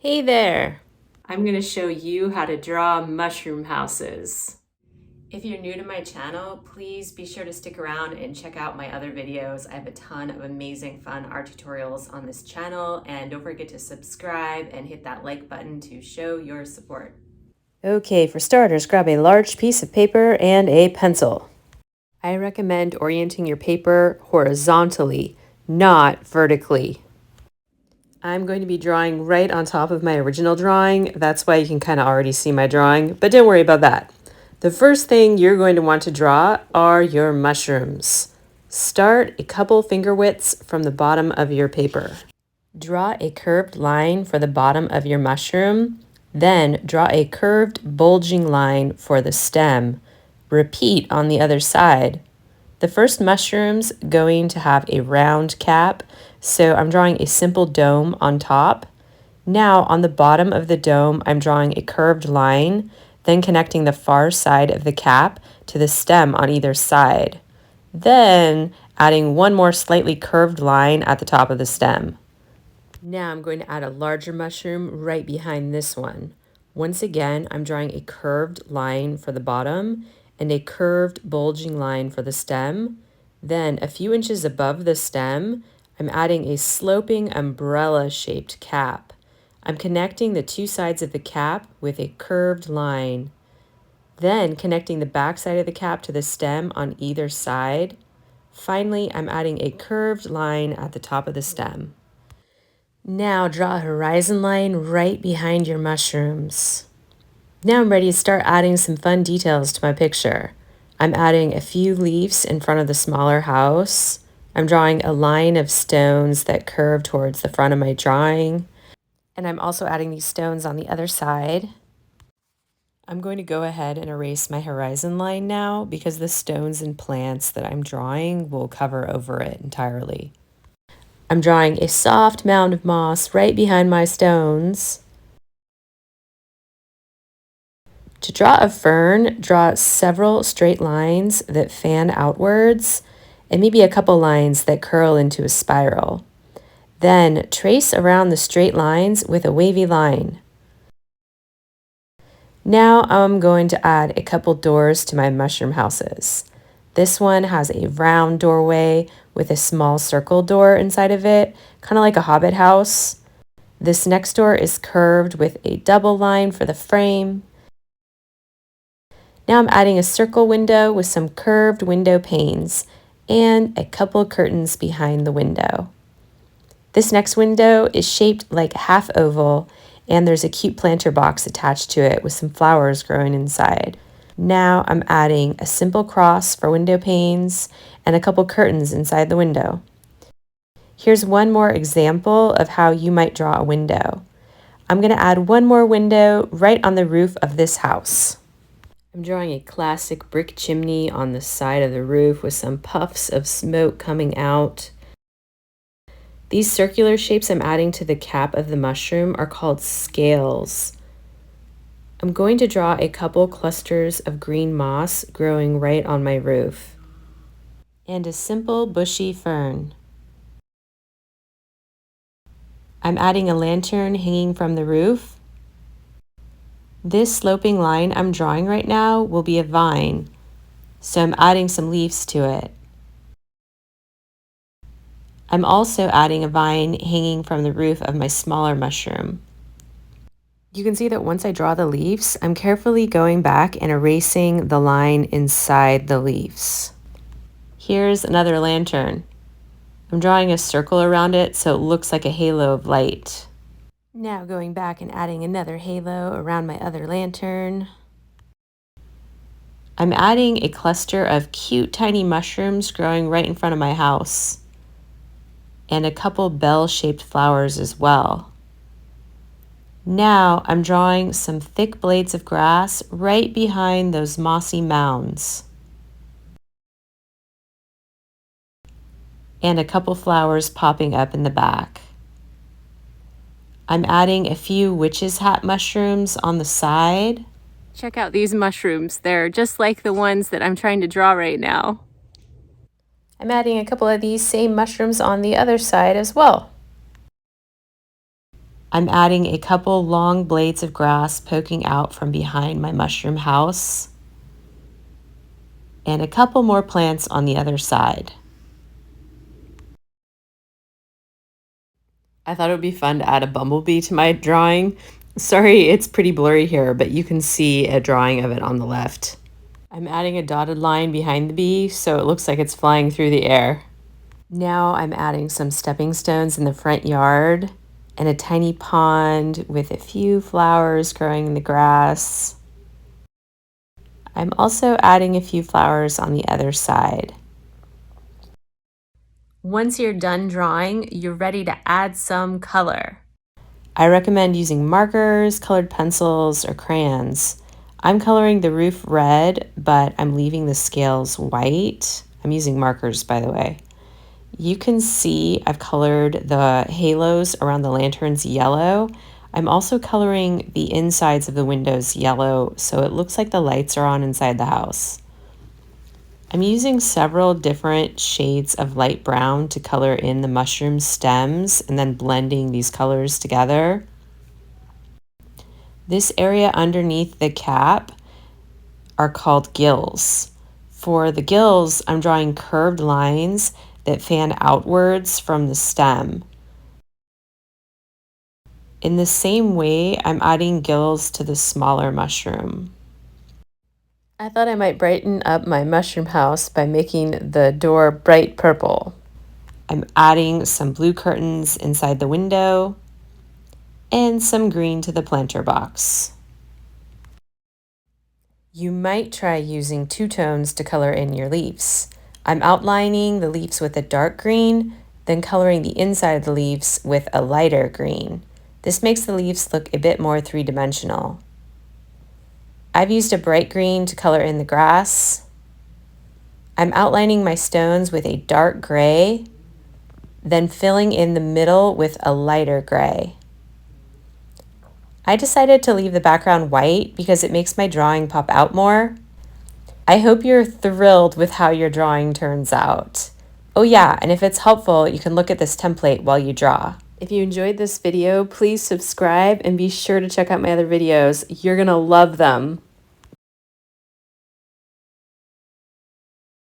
Hey there! I'm going to show you how to draw mushroom houses. If you're new to my channel, please be sure to stick around and check out my other videos. I have a ton of amazing fun art tutorials on this channel, and don't forget to subscribe and hit that like button to show your support. Okay, for starters, grab a large piece of paper and a pencil. I recommend orienting your paper horizontally, not vertically. I'm going to be drawing right on top of my original drawing. That's why you can kind of already see my drawing, but don't worry about that. The first thing you're going to want to draw are your mushrooms. Start a couple finger widths from the bottom of your paper. Draw a curved line for the bottom of your mushroom. Then draw a curved bulging line for the stem. Repeat on the other side. The first mushroom's going to have a round cap, so I'm drawing a simple dome on top. Now on the bottom of the dome, I'm drawing a curved line, then connecting the far side of the cap to the stem on either side. Then adding one more slightly curved line at the top of the stem. Now I'm going to add a larger mushroom right behind this one. Once again, I'm drawing a curved line for the bottom and a curved bulging line for the stem. Then a few inches above the stem, I'm adding a sloping umbrella-shaped cap. I'm connecting the two sides of the cap with a curved line. Then connecting the back side of the cap to the stem on either side. Finally, I'm adding a curved line at the top of the stem. Now draw a horizon line right behind your mushrooms. Now I'm ready to start adding some fun details to my picture. I'm adding a few leaves in front of the smaller house. I'm drawing a line of stones that curve towards the front of my drawing. And I'm also adding these stones on the other side. I'm going to go ahead and erase my horizon line now because the stones and plants that I'm drawing will cover over it entirely. I'm drawing a soft mound of moss right behind my stones. To draw a fern, draw several straight lines that fan outwards and maybe a couple lines that curl into a spiral. Then trace around the straight lines with a wavy line. Now I'm going to add a couple doors to my mushroom houses. This one has a round doorway with a small circle door inside of it, kind of like a hobbit house. This next door is curved with a double line for the frame. Now I'm adding a circle window with some curved window panes and a couple curtains behind the window. This next window is shaped like a half oval and there's a cute planter box attached to it with some flowers growing inside. Now I'm adding a simple cross for window panes and a couple curtains inside the window. Here's one more example of how you might draw a window. I'm going to add one more window right on the roof of this house. I'm drawing a classic brick chimney on the side of the roof with some puffs of smoke coming out. These circular shapes I'm adding to the cap of the mushroom are called scales. I'm going to draw a couple clusters of green moss growing right on my roof. And a simple bushy fern. I'm adding a lantern hanging from the roof. This sloping line I'm drawing right now will be a vine, so I'm adding some leaves to it. I'm also adding a vine hanging from the roof of my smaller mushroom. You can see that once I draw the leaves, I'm carefully going back and erasing the line inside the leaves. Here's another lantern. I'm drawing a circle around it so it looks like a halo of light. Now going back and adding another halo around my other lantern. I'm adding a cluster of cute tiny mushrooms growing right in front of my house, and a couple bell-shaped flowers as well. Now I'm drawing some thick blades of grass right behind those mossy mounds, and a couple flowers popping up in the back. I'm adding a few witch's hat mushrooms on the side. Check out these mushrooms. They're just like the ones that I'm trying to draw right now. I'm adding a couple of these same mushrooms on the other side as well. I'm adding a couple long blades of grass poking out from behind my mushroom house, and a couple more plants on the other side. I thought it would be fun to add a bumblebee to my drawing. Sorry, it's pretty blurry here, but you can see a drawing of it on the left. I'm adding a dotted line behind the bee so it looks like it's flying through the air. Now I'm adding some stepping stones in the front yard and a tiny pond with a few flowers growing in the grass. I'm also adding a few flowers on the other side. Once you're done drawing, you're ready to add some color. I recommend using markers, colored pencils, or crayons. I'm coloring the roof red, but I'm leaving the scales white. I'm using markers, by the way. You can see I've colored the halos around the lanterns yellow. I'm also coloring the insides of the windows yellow, so it looks like the lights are on inside the house. I'm using several different shades of light brown to color in the mushroom stems and then blending these colors together. This area underneath the cap are called gills. For the gills, I'm drawing curved lines that fan outwards from the stem. In the same way, I'm adding gills to the smaller mushroom. I thought I might brighten up my mushroom house by making the door bright purple. I'm adding some blue curtains inside the window and some green to the planter box. You might try using two tones to color in your leaves. I'm outlining the leaves with a dark green, then coloring the inside of the leaves with a lighter green. This makes the leaves look a bit more three-dimensional. I've used a bright green to color in the grass. I'm outlining my stones with a dark gray, then filling in the middle with a lighter gray. I decided to leave the background white because it makes my drawing pop out more. I hope you're thrilled with how your drawing turns out. Oh yeah, and if it's helpful, you can look at this template while you draw. If you enjoyed this video, please subscribe and be sure to check out my other videos. You're gonna love them.